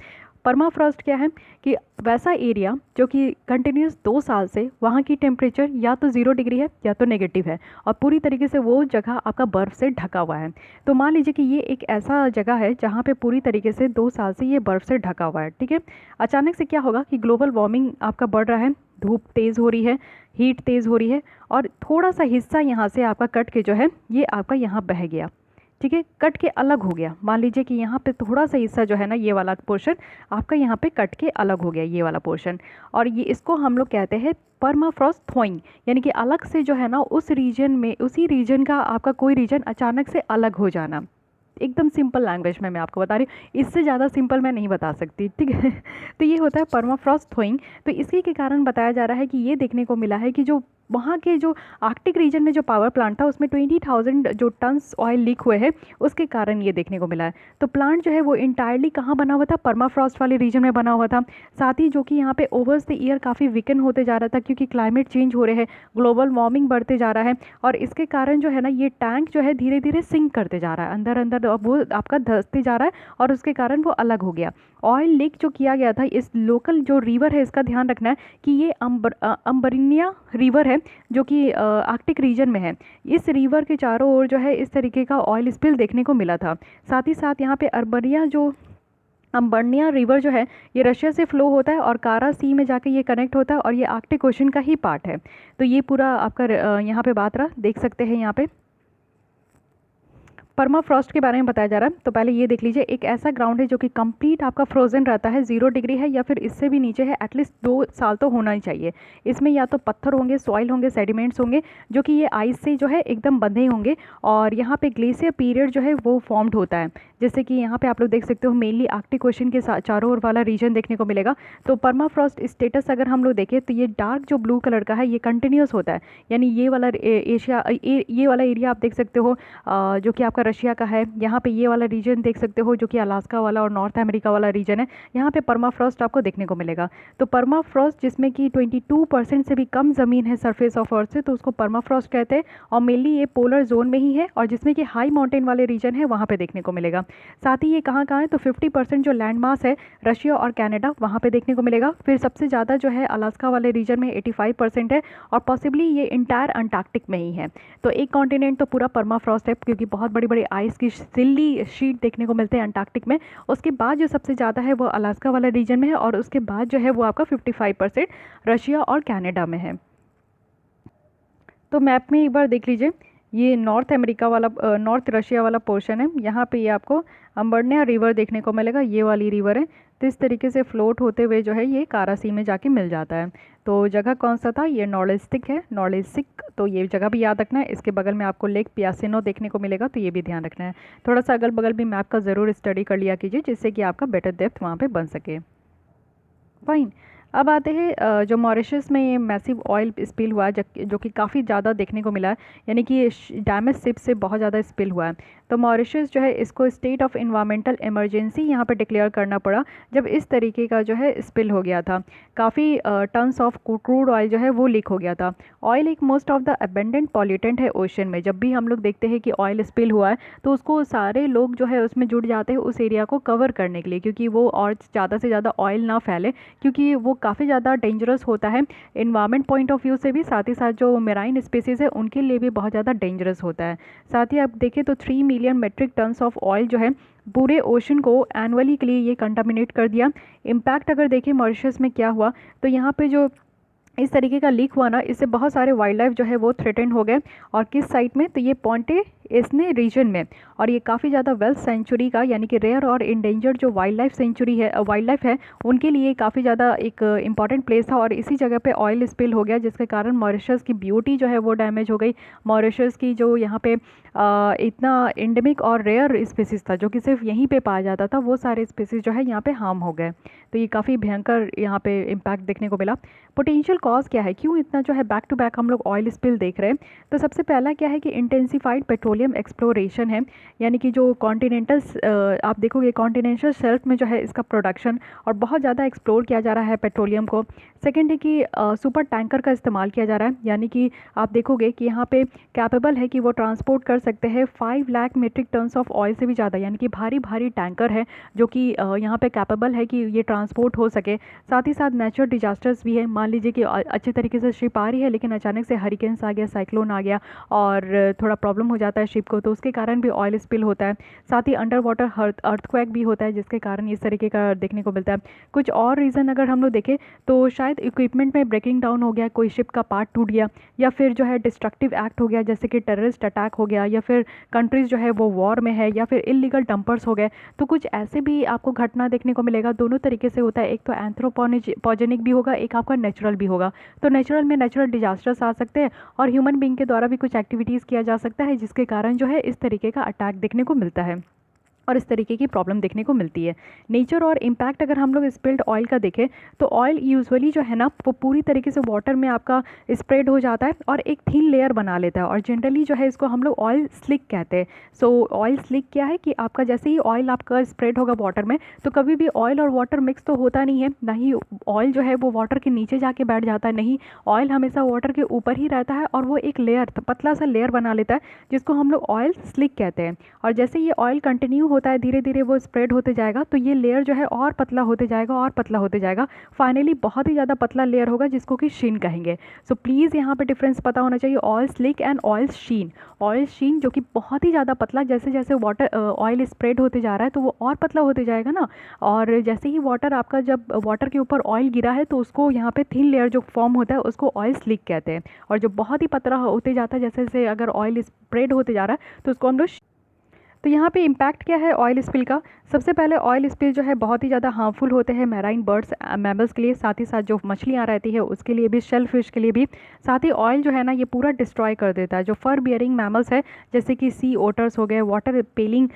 परमाफ्रॉस्ट क्या है कि वैसा एरिया जो कि कंटिन्यूस 2 साल से वहाँ की टेम्परेचर या तो 0 डिग्री है या तो नेगेटिव है और पूरी तरीके से वो जगह आपका बर्फ़ से ढका हुआ है। तो मान लीजिए कि ये एक ऐसा जगह है जहाँ पे पूरी तरीके से 2 साल से ये बर्फ़ से ढका हुआ है, ठीक है। अचानक से क्या होगा कि ग्लोबल वार्मिंग आपका बढ़ रहा है, धूप तेज़ हो रही है, हीट तेज़ हो रही है और थोड़ा सा हिस्सा यहाँ से आपका कट के जो है ये आपका यहाँ बह गया, ठीक है, कट के अलग हो गया। मान लीजिए कि यहाँ पे थोड़ा सा हिस्सा जो है ना, ये वाला पोर्शन आपका यहाँ पे कट के अलग हो गया, ये वाला पोर्शन, और ये इसको हम लोग कहते हैं परमाफ्रॉस्ट थॉइंग, यानी कि अलग से जो है ना उस रीजन में, उसी रीजन का आपका कोई रीजन अचानक से अलग हो जाना। एकदम सिंपल लैंग्वेज में मैं आपको बता रही हूँ, इससे ज़्यादा सिंपल मैं नहीं बता सकती, ठीक है। तो ये होता है परमाफ्रॉस्ट थॉइंग। तो इसी के कारण बताया जा रहा है कि ये देखने को मिला है कि जो वहाँ के जो आर्कटिक रीजन में जो पावर प्लांट था उसमें 20,000 जो टन्स ऑयल लीक हुए हैं, उसके कारण ये देखने को मिला है। तो प्लांट जो है वो इंटायरली कहाँ बना हुआ था? परमाफ्रॉस्ट वाले रीजन में बना हुआ था। साथ ही जो कि यहाँ पे ओवर्स द ईयर काफ़ी वीकन होते जा रहा था, क्योंकि क्लाइमेट चेंज हो रहे हैं, ग्लोबल वार्मिंग बढ़ते जा रहा है और इसके कारण जो है ना ये टैंक जो है धीरे धीरे सिंक करते जा रहा है, अंदर अंदर वो आपका धंसते जा रहा है और उसके कारण वो अलग हो गया। ऑयल लीक जो किया गया था, इस लोकल जो रिवर है इसका ध्यान रखना है कि ये अम्बरिनिया रिवर है जो कि आर्कटिक रीजन में है। इस रिवर के चारों ओर जो है इस तरीके का ऑयल स्पिल देखने को मिला था। साथ ही साथ यहाँ पे अम्बर्निया रिवर जो है ये रशिया से फ्लो होता है और कारा सी में जाके ये कनेक्ट होता है और ये आर्कटिक ओशन का ही पार्ट है। तो ये पूरा आपका यहाँ पे बात रहा, देख सकते हैं यहाँ पे परमाफ्रॉस्ट के बारे में बताया जा रहा है। तो पहले ये देख लीजिए, एक ऐसा ग्राउंड है जो कि कंप्लीट आपका फ्रोजन रहता है, 0 डिग्री है या फिर इससे भी नीचे है, एटलीस्ट 2 साल तो होना ही चाहिए। इसमें या तो पत्थर होंगे, सॉइल होंगे, सेडिमेंट्स होंगे जो कि ये आइस से जो है एकदम बंधे होंगे और यहाँ पे ग्लेशियर पीरियड जो है वो फॉर्म्ड होता है। जैसे कि यहाँ पे आप लोग देख सकते हो मेनली आर्कटिक ओशन के चारों ओर वाला रीजन देखने को मिलेगा। तो परमाफ्रॉस्ट स्टेटस अगर हम लोग देखें तो ये डार्क जो ब्लू कलर का है ये कंटिन्यूस होता है, यानी ये वाला एशिया ये वाला एरिया आप देख सकते हो जो कि आपका रशिया का है। यहाँ पे ये वाला रीजन देख सकते हो जो कि अलास्का वाला और नॉर्थ अमेरिका वाला रीजन है, यहाँ पे परमाफ्रॉस्ट आपको देखने को मिलेगा। तो परमाफ्रॉस्ट जिसमें कि 22% से भी कम ज़मीन है सरफेस ऑफ अर्थ से, तो उसको परमाफ्रॉस्ट कहते हैं और मेनली ये पोलर जोन में ही है और जिसमें कि हाई माउंटेन वाले रीजन है वहाँ पे देखने को मिलेगा। साथ ही ये कहाँ कहाँ है तो 50% जो लैंड मास है रशिया और कनाडा वहाँ पे देखने को मिलेगा। फिर सबसे ज़्यादा जो है अलास्का वाले रीजन में 85% है और पॉसिबली ये इंटायर अंटार्कटिक में ही है। तो एक कॉन्टिनेंट तो पूरा परमाफ्रॉस्ट है क्योंकि बहुत बड़ी बड़ी आइस की सिल्ली शीट देखने को मिलते हैं अंटार्कटिक में। उसके बाद जो सबसे ज़्यादा है वो अलास्का वाला रीजन में है और उसके बाद जो है वो आपका 55% रशिया और कनाडा में है। तो मैप में एक बार देख लीजिए, ये नॉर्थ अमेरिका वाला नॉर्थ रशिया वाला पोर्शन है, यहाँ पे ये आपको अम्बर्निया रिवर देखने को मिलेगा, ये वाली रिवर है। तो इस तरीके से फ्लोट होते हुए जो है ये कारा सी में जाके मिल जाता है। तो जगह कौन सा था, ये नॉर्लिस्टिक है, नॉर्लिस्टिक, तो ये जगह भी याद रखना है। इसके बगल में आपको लेक पियासिनो देखने को मिलेगा, तो ये भी ध्यान रखना है। थोड़ा सा अगल बगल भी मैप का ज़रूर स्टडी कर लिया कीजिए, जिससे कि आपका बेटर डेप्थ वहाँ पे बन सके। फाइन। अब आते हैं जो मॉरिशस में ये मैसिव ऑयल स्पिल हुआ है, जो कि काफ़ी ज़्यादा देखने को मिला है, यानी कि डैमेज शिप से बहुत ज़्यादा स्पिल हुआ है। तो मॉरिशस जो है इसको स्टेट ऑफ इन्वायरमेंटल इमरजेंसी यहाँ पे डिक्लेयर करना पड़ा जब इस तरीके का जो है स्पिल हो गया था। काफ़ी टन्स ऑफ क्रूड ऑयल जो है वो लीक हो गया था। ऑयल एक most of the abundant pollutant है ओशन में। जब भी हम लोग देखते हैं कि ऑयल स्पिल हुआ है तो उसको सारे लोग जो है उसमें जुट जाते हैं उस एरिया को कवर करने के लिए, क्योंकि वो और ज़्यादा से ज़्यादा ऑयल ना फैले, क्योंकि वो काफ़ी ज़्यादा डेंजरस होता है इन्वायरमेंट पॉइंट ऑफ व्यू से भी, साथ ही साथ जो मेराइन स्पीसीज़ है उनके लिए भी बहुत ज़्यादा डेंजरस होता है। साथ ही आप देखें तो 3 million metric tons of oil जो है पूरे ओशन को एनुअली के लिए ये कंटामिनेट कर दिया। इम्पैक्ट अगर देखें मॉरिशस में क्या हुआ, तो यहाँ पे जो इस तरीके का लीक हुआ ना, इससे बहुत सारे वाइल्ड लाइफ जो है वो थ्रेटेंड हो गए। और किस साइट में, तो ये पॉन्टे इसने रीजन में, और ये काफ़ी ज़्यादा वेल्थ सेंचुरी का, यानी कि रेयर और इंडेंजर्ड जो वाइल्ड लाइफ सेंचुरी है, वाइल्ड लाइफ है, उनके लिए काफ़ी ज़्यादा एक इंपॉर्टेंट प्लेस था। और इसी जगह पे ऑयल स्पिल हो गया, जिसके कारण मॉरिशस की ब्यूटी जो है वो डैमेज हो गई। मॉरिशस की जो यहाँ पे इतना एंडेमिक और रेयर स्पीसीज़ था जो कि सिर्फ यहीं पे पाया जाता था, वो सारे स्पीसीज़ जो है यहाँ पे हार्म हो गए। तो ये काफ़ी भयंकर यहाँ पे इम्पैक्ट देखने को मिला। पोटेंशियल कॉज क्या है, क्यों इतना जो है बैक टू बैक हम लोग ऑयल स्पिल देख रहे हैं? तो सबसे पहला क्या है कि इंटेंसिफाइड पेट्रोलियम एक्सप्लोरेशन है, यानी कि जो कॉन्टिनेंटल आप देखोगे कॉन्टिनेंटल शेल्फ में जो है इसका प्रोडक्शन और बहुत ज़्यादा एक्सप्लोर किया जा रहा है पेट्रोलियम को। सेकेंड है कि सुपर टैंकर का इस्तेमाल किया जा रहा है, यानी कि आप देखोगे कि यहाँ पे कैपेबल है कि वो ट्रांसपोर्ट कर सकते हैं 5 lakh metric turns of oil से भी ज़्यादा, यानी कि भारी भारी टैंकर है जो कि यहाँ पे कैपेबल है कि ये ट्रांसपोर्ट हो सके। साथ ही साथ नेचुरल डिजास्टर्स भी है। मान लीजिए कि अच्छे तरीके से शिप आ रही है, लेकिन अचानक से हरिकेन्स आ गया, साइक्लोन आ गया और थोड़ा प्रॉब्लम हो जाता है शिप को, तो उसके कारण भी ऑयल स्पिल होता है। साथ ही अंडर वाटर अर्थक्वेक भी होता है, जिसके कारण इस तरीके का देखने को मिलता है। कुछ और रीज़न अगर हम लोग देखें तो शायद इक्विपमेंट में ब्रेकिंग डाउन हो गया, कोई शिप का पार्ट टूट गया, या फिर जो है डिस्ट्रक्टिव एक्ट हो गया, जैसे कि टेररिस्ट अटैक हो गया, या फिर कंट्रीज़ जो है वो वॉर में है, या फिर इलीगल डंपर्स हो गए। तो कुछ ऐसे भी आपको घटना देखने को मिलेगा। दोनों तरीके से होता है, एक तो एंथ्रोपोजेनिक भी होगा, एक आपका नेचुरल भी होगा। तो नेचुरल में नेचुरल डिजास्टर्स आ सकते हैं और ह्यूमन बीइंग के द्वारा भी कुछ एक्टिविटीज़ किया जा सकता है, जिसके कारण जो है इस तरीके का अटैक देखने को मिलता है और इस तरीके की प्रॉब्लम देखने को मिलती है। नेचर और इम्पैक्ट अगर हम लोग स्पिल्ड ऑयल का देखें तो ऑयल यूजुअली जो है ना वो पूरी तरीके से वाटर में आपका स्प्रेड हो जाता है और एक थिन लेयर बना लेता है, और जनरली जो है इसको हम लोग ऑयल स्लिक कहते हैं। सो ऑयल स्लिक क्या है कि आपका जैसे ही ऑयल आपका स्प्रेड होगा वाटर में, तो कभी भी ऑयल और वाटर मिक्स तो होता नहीं है, ना ही ऑयल जो है वो वाटर के नीचे जाके बैठ जाता है, नहीं, ऑयल हमेशा वाटर के ऊपर ही रहता है और वो एक लेयर, पतला सा लेयर बना लेता है, जिसको हम लोग ऑयल स्लिक कहते हैं। और जैसे ये ऑयल कंटिन्यू होता है, धीरे धीरे वो स्प्रेड होते जाएगा, तो ये लेयर जो है और पतला होते जाएगा और पतला होते जाएगा, फाइनली बहुत ही ज़्यादा पतला लेयर होगा जिसको कि शीन कहेंगे। सो प्लीज़ यहाँ पे डिफरेंस पता होना चाहिए, oil slick and oil sheen. Oil sheen जो कि बहुत ही ज़्यादा पतला, जैसे जैसे वाटर ऑयल स्प्रेड होते जा रहा है तो वो और पतला होते जाएगा ना, और जैसे ही वाटर आपका जब वाटर के ऊपर ऑयल गिरा है तो उसको यहाँ पे थिन लेयर जो फॉर्म होता है उसको ऑयल स्लिक कहते हैं। और जो बहुत ही पतला होते जाता है, जैसे जैसे अगर ऑयल स्प्रेड होते जा रहा है तो उसको हम लोग। तो यहाँ पे इम्पैक्ट क्या है ऑयल स्पिल का? सबसे पहले ऑयल स्पिल जो है बहुत ही ज़्यादा हार्मफुल होते हैं मैराइन बर्ड्स मैमल्स के लिए, साथ ही साथ जो मछलियाँ रहती है उसके लिए भी, शेल फिश के लिए भी। साथ ही ऑयल जो है ना ये पूरा डिस्ट्रॉय कर देता है जो फर बियरिंग मैमल्स है, जैसे कि सी ओटर्स हो गए, वाटर पेलिंग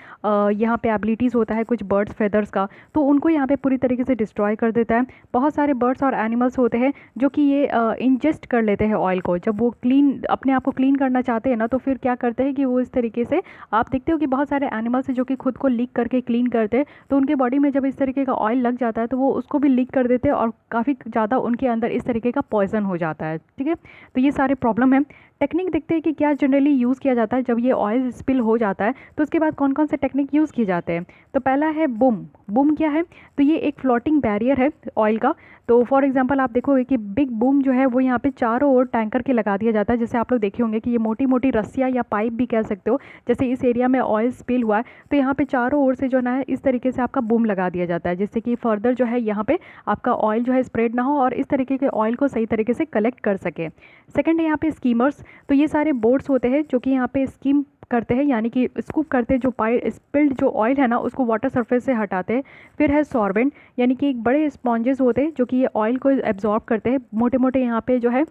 यहाँ पे एबिलिटीज़ होता है कुछ बर्ड्स फेदर्स का, तो उनको यहाँ पे पूरी तरीके से डिस्ट्रॉय कर देता है। बहुत सारे बर्ड्स और एनिमल्स होते हैं जो कि ये इंजेस्ट कर लेते हैं ऑयल को, जब वो क्लीन अपने आप को क्लीन करना चाहते हैं ना, तो फिर क्या करते हैं कि वो इस तरीके से, आप देखते हो कि बहुत सारे एनिमल्स हैं जो कि खुद को लीक करके क्लीन करते हैं, तो उनके बॉडी में जब इस तरीके का ऑयल लग जाता है तो वो उसको भी लीक कर देते हैं और काफ़ी ज़्यादा उनके अंदर इस तरीके का पॉइजन हो जाता है। ठीक है, तो ये सारे प्रॉब्लम है। टेक्निक देखते हैं कि क्या जनरली यूज़ किया जाता है जब ये ऑयल स्पिल हो जाता है, तो उसके बाद कौन कौन से टेक्निक यूज़ किए जाते हैं। तो पहला है बूम। बूम क्या है? तो ये एक फ्लोटिंग बैरियर है ऑयल का। तो फॉर एग्जांपल आप देखोगे कि बिग बूम जो है वो यहाँ पे चारों ओर टैंकर के लगा दिया जाता है, जैसे आप लोग देखे होंगे कि ये मोटी मोटी रस्सियाँ या पाइप भी कह सकते हो, जैसे इस एरिया में ऑयल स्पिल हुआ है तो यहाँ पे चारों ओर से जो ना है इस तरीके से आपका बूम लगा दिया जाता है, जिससे कि फर्दर जो है यहाँ पे आपका ऑयल जो है स्प्रेड ना हो और इस तरीके के ऑयल को सही तरीके से कलेक्ट कर सके। सेकेंड है यहाँ पे स्कीमर्स। तो ये सारे बोट्स होते हैं जो कि यहाँ पे स्कीम करते हैं, यानी कि स्कूप करते हैं, जो स्पिल्ड जो ऑयल है ना उसको वाटर सरफेस से हटाते हैं। फिर है सॉर्बेंट, यानी कि एक बड़े स्पॉन्जेस होते हैं जो कि ये ऑयल को एब्जॉर्ब करते हैं। मोटे मोटे यहाँ पे जो है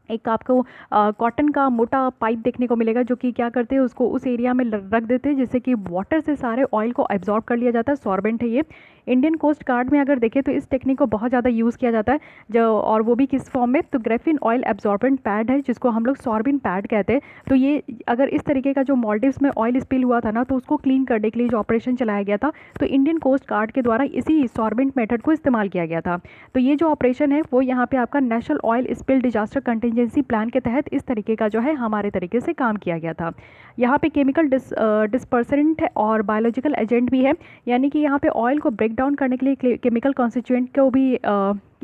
एक आपको कॉटन का मोटा पाइप देखने को मिलेगा, जो कि क्या करते हैं उसको उस एरिया में रख देते हैं, जिससे कि वाटर से सारे ऑयल को एब्जॉर्ब कर लिया जाता है। सॉर्बेंट है ये। इंडियन कोस्ट गार्ड में अगर देखें तो इस टेक्निक को बहुत ज़्यादा यूज़ किया जाता है, जो और वो भी किस फॉर्म में, तो ग्रेफिन ऑयल एब्जॉर्बेंट पैड है जिसको हम लोग सॉर्बिन पैड कहते हैं। तो ये अगर इस तरीके का जो मॉल्डिव्स में ऑयल स्पिल हुआ था ना, तो उसको क्लीन करने के लिए जो ऑपरेशन चलाया गया था, तो इंडियन कोस्ट गार्ड के द्वारा इसी सॉर्बेंट मेथड को इस्तेमाल किया गया था। तो ये जो ऑपरेशन है वो यहाँ पे आपका national oil spill disaster contingency plan के तहत इस तरीके का जो है हमारे तरीके से काम किया गया था। यहाँ पे केमिकल डिस्पर्सेंट है और बायोलॉजिकल एजेंट भी है, यानी कि यहाँ पे ऑयल को ब्रेक डाउन करने के लिए केमिकल कॉन्स्टिट्यूएंट को भी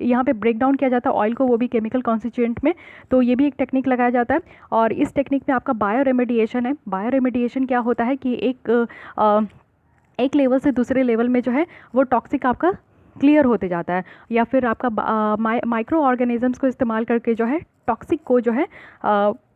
यहाँ पे ब्रेक डाउन किया जाता है ऑयल को, वो भी केमिकल कॉन्स्टिट्यूएंट में। तो ये भी एक टेक्निक लगाया जाता है। और इस टेक्निक में आपका बायो रेमेडिएशन है। बायो रेमेडिएशन क्या होता है कि एक लेवल से दूसरे लेवल में जो है वो टॉक्सिक आपका क्लियर होते जाता है, या फिर आपका माइक्रो ऑर्गेनिजम्स को इस्तेमाल करके जो है टॉक्सिक को जो है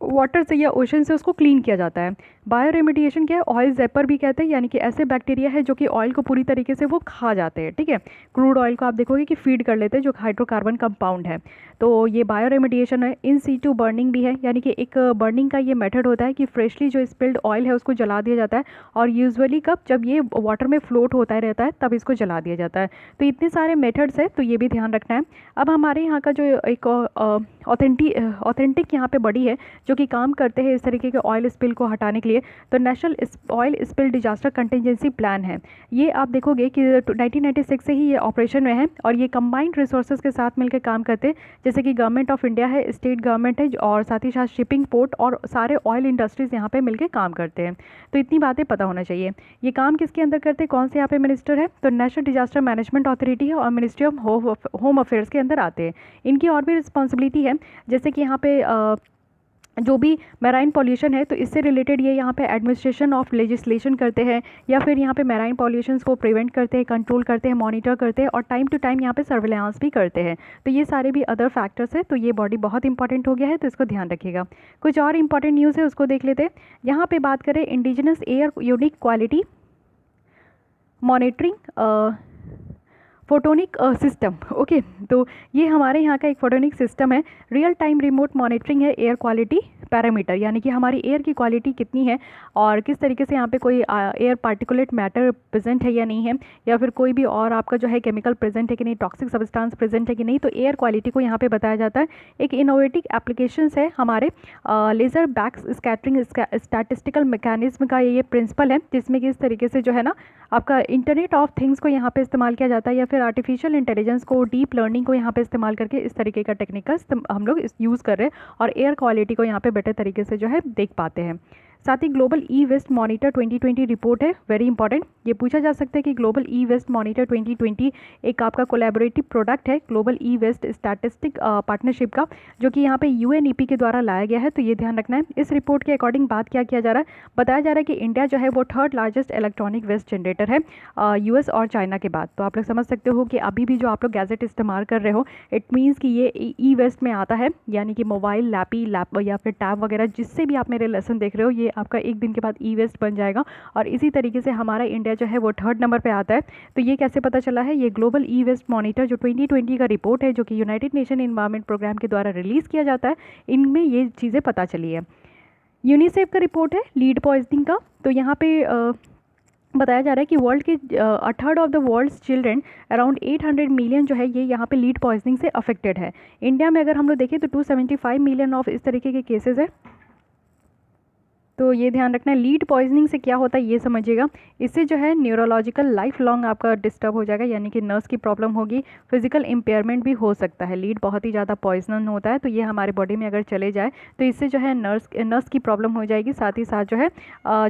वाटर से या ओशन से उसको क्लीन किया जाता है। बायो रेमेडिएशन क्या है, ऑयल जेपर भी कहते हैं, यानी कि ऐसे बैक्टीरिया है जो कि ऑयल को पूरी तरीके से वो खा जाते हैं। ठीक है, क्रूड ऑयल को आप देखोगे कि फीड कर लेते हैं, जो हाइड्रोकार्बन कंपाउंड है। तो ये बायो रेमेडिएशन है। इन सीटू बर्निंग भी है, यानी कि एक बर्निंग का ये मेथड होता है कि फ्रेशली जो स्पिल्ड ऑयल है उसको जला दिया जाता है, और यूजुअली कब, जब ये वाटर में फ्लोट होता रहता है तब इसको जला दिया जाता है। तो इतने सारे मेथड्स है, तो ये भी ध्यान रखना है। अब हमारे यहाँ का जो एक ऑथेंटिक यहाँ पे बॉडी है जो कि काम करते हैं इस तरीके के ऑयल स्पिल को हटाने के लिए, तो national oil spill disaster contingency plan है। ये आप देखोगे कि 1996 से ही ये ऑपरेशन में है, और ये कंबाइंड रिसोर्सेज के साथ मिलकर काम करते हैं, जैसे कि गवर्नमेंट ऑफ इंडिया है, स्टेट गवर्नमेंट है, और साथ ही साथ शिपिंग, पोर्ट और सारे ऑयल इंडस्ट्रीज़ यहाँ पे मिलकर काम करते हैं। तो इतनी बातें पता होना चाहिए। ये काम किसके अंदर करते हैं, कौन से यहाँ पे मिनिस्टर है, तो नेशनल डिजास्टर मैनेजमेंट अथॉरिटी है और मिनिस्ट्री ऑफ होम अफेयर्स के अंदर आते हैं। इनकी और भी रिस्पॉन्सिबिलिटी है, जैसे कि यहाँ पे जो भी मैराइन पॉल्यूशन है तो इससे रिलेटेड ये यहाँ पे एडमिनिस्ट्रेशन ऑफ लेजिस्लेशन करते हैं, या फिर यहाँ पे मैराइन पॉल्यूशंस को प्रिवेंट करते हैं, कंट्रोल करते हैं, मॉनिटर करते हैं, और टाइम टू टाइम यहाँ पे सर्विलांस भी करते हैं। तो ये सारे भी अदर फैक्टर्स है। तो ये बॉडी बहुत इंपॉर्टेंट हो गया है, तो इसको ध्यान रखिएगा। कुछ और इंपॉर्टेंट न्यूज़ है उसको देख लेते हैं। यहाँ पर बात करें indigenous air unique quality monitoring photonic system. Okay, तो ये हमारे यहाँ का एक फोटोनिक सिस्टम है। रियल टाइम रिमोट मॉनिटरिंग है एयर क्वालिटी पैरामीटर, यानी कि हमारी एयर की क्वालिटी कितनी है और किस तरीके से यहाँ पे कोई एयर पार्टिकुलेट मैटर प्रेजेंट है या नहीं है, या फिर कोई भी और आपका जो है केमिकल प्रेजेंट है कि नहीं, टॉक्सिक सब्सटेंस प्रेजेंट है कि नहीं, तो एयर क्वालिटी को यहाँ पे बताया जाता है। एक इनोवेटिव एप्लीकेशंस है हमारे laser back scattering statistical mechanism का ये प्रिंसिपल है, जिसमें कि इस तरीके से जो है ना आपका इंटरनेट ऑफ थिंग्स को यहाँ पे इस्तेमाल किया जाता है, या फिर आर्टिफिशियल इंटेलिजेंस को, डीप लर्निंग को यहाँ पे इस्तेमाल करके इस तरीके का टेक्निक का हम लोग यूज़ कर रहे हैं, और एयर क्वालिटी को यहाँ पे बेटर तरीके से जो है देख पाते हैं। साथ ही global e waste monitor 2020 report है, वेरी इंपॉर्टेंट। ये पूछा जा सकता है कि ग्लोबल ई वेस्ट मॉनिटर 2020 एक आपका कोलैबोरेटिव प्रोडक्ट है global e waste statistic partnership का, जो कि यहाँ पे यूएनईपी के द्वारा लाया गया है। तो ये ध्यान रखना है। इस रिपोर्ट के अकॉर्डिंग बात क्या किया जा रहा है, बताया जा रहा है कि इंडिया जो है वो third largest electronic waste generator है यूएस और चाइना के बाद। तो आप लोग समझ सकते हो कि अभी भी जो आप लोग गैजेट इस्तेमाल कर रहे हो, इट मीन्स कि ये ई वेस्ट में आता है, यानी कि मोबाइल, लैप या फिर टैब वगैरह जिससे भी आप मेरे लेसन देख रहे हो, ये आपका एक दिन के बाद ई वेस्ट बन जाएगा। और इसी तरीके से हमारा इंडिया जो है वो थर्ड नंबर पे आता है। तो ये कैसे पता चला है, ये ग्लोबल ई वेस्ट मॉनिटर जो 2020 का रिपोर्ट है, जो कि यूनाइटेड नेशन इन्वायरमेंट प्रोग्राम के द्वारा रिलीज़ किया जाता है, इनमें ये चीज़ें पता चली है। यूनिसेफ का रिपोर्ट है लीड पॉइजनिंग का। तो यहाँ पे बताया जा रहा है कि वर्ल्ड के third of the world's children around 800 million जो है ये यहाँ पे लीड पॉइजनिंग से अफेक्टेड है। इंडिया में अगर हम लोग देखें तो 275 मिलियन ऑफ इस तरीके के केसेस है। तो ये ध्यान रखना है। लीड पॉइजनिंग से क्या होता है ये समझिएगा। इससे जो है न्यूरोलॉजिकल लाइफ लॉन्ग आपका डिस्टर्ब हो जाएगा, यानी कि नर्व्स की प्रॉब्लम होगी, फिजिकल इम्पेयरमेंट भी हो सकता है। लीड बहुत ही ज़्यादा पॉइजनन होता है, तो ये हमारे बॉडी में अगर चले जाए तो इससे जो है नर्व्स की प्रॉब्लम हो जाएगी, साथ ही साथ जो है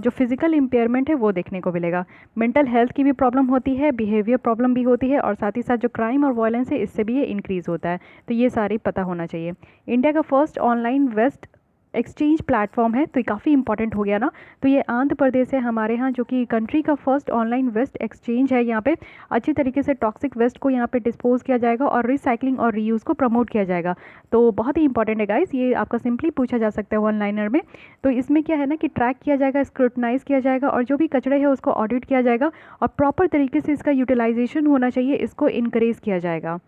जो फिजिकल इम्पेयरमेंट है वो देखने को मिलेगा। मेंटल हेल्थ की भी प्रॉब्लम होती है, बिहेवियर प्रॉब्लम भी होती है, और साथ ही साथ जो क्राइम और वायलेंस है इससे भी ये इंक्रीज़ होता है। तो ये सारी पता होना चाहिए। इंडिया का first online waste exchange platform है, तो ये काफ़ी इंपॉर्टेंट हो गया ना। तो ये आंध्र प्रदेश है हमारे यहाँ, जो कि कंट्री का फर्स्ट ऑनलाइन वेस्ट एक्सचेंज है। यहाँ पे अच्छी तरीके से टॉक्सिक वेस्ट को यहाँ पे डिस्पोज किया जाएगा और रिसाइकलिंग और रीयूज़ को प्रमोट किया जाएगा। तो बहुत ही इंपॉर्टेंट है गाइस, ये आपका सिंपली पूछा जा सकता है वन लाइनर में। तो इसमें क्या है ना कि ट्रैक किया जाएगा, स्क्रूटनाइज किया जाएगा और जो भी कचरे है उसको ऑडिट किया जाएगा और प्रॉपर तरीके से इसका यूटिलाइजेशन होना चाहिए, इसको इनक्रेज किया जाएगा।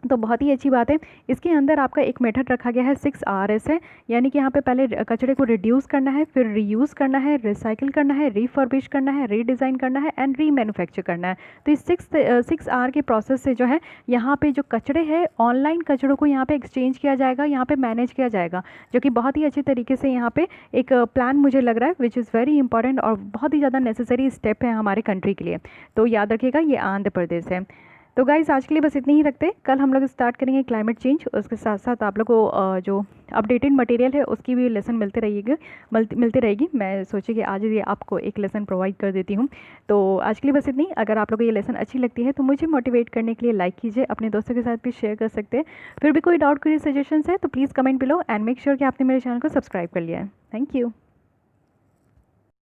तो बहुत ही अच्छी बात है। इसके अंदर आपका एक मेथड रखा गया है 6Rs है, यानी कि यहाँ पे पहले कचरे को रिड्यूस करना है, फिर रीयूज़ करना है, रिसाइकिल करना है, रिफर्बिश करना है, रीडिज़ाइन करना है एंड रीमैन्युफैक्चर करना है। तो इस 6R के प्रोसेस से जो है यहाँ पे जो कचरे हैं ऑनलाइन कचरों को यहाँ पे एक्सचेंज किया जाएगा, यहाँ पे मैनेज किया जाएगा, जो कि बहुत ही अच्छे तरीके से यहाँ पे एक प्लान मुझे लग रहा है विच इज़ वेरी इंपॉर्टेंट और बहुत ही ज़्यादा नेसेसरी स्टेप है हमारे कंट्री के लिए। तो याद रखिएगा ये आंध्र प्रदेश है। तो गाइस आज के लिए बस इतनी ही रखते हैं, कल हम लोग स्टार्ट करेंगे क्लाइमेट चेंज, उसके साथ साथ आप लोग को जो अपडेटेड मटेरियल है उसकी भी लेसन मिलती रहेगी। मैं सोची कि आज ये आपको एक लेसन प्रोवाइड कर देती हूँ। तो आज के लिए बस इतनी। अगर आप लोग को ये लेसन अच्छी लगती है तो मुझे मोटिवेट करने के लिए लाइक कीजिए, अपने दोस्तों के साथ भी शेयर कर सकते हैं। फिर भी कोई डाउट, कोई सजेशंस है तो please comment below and make sure कि आपने मेरे चैनल को सब्सक्राइब कर लिया है। Thank you.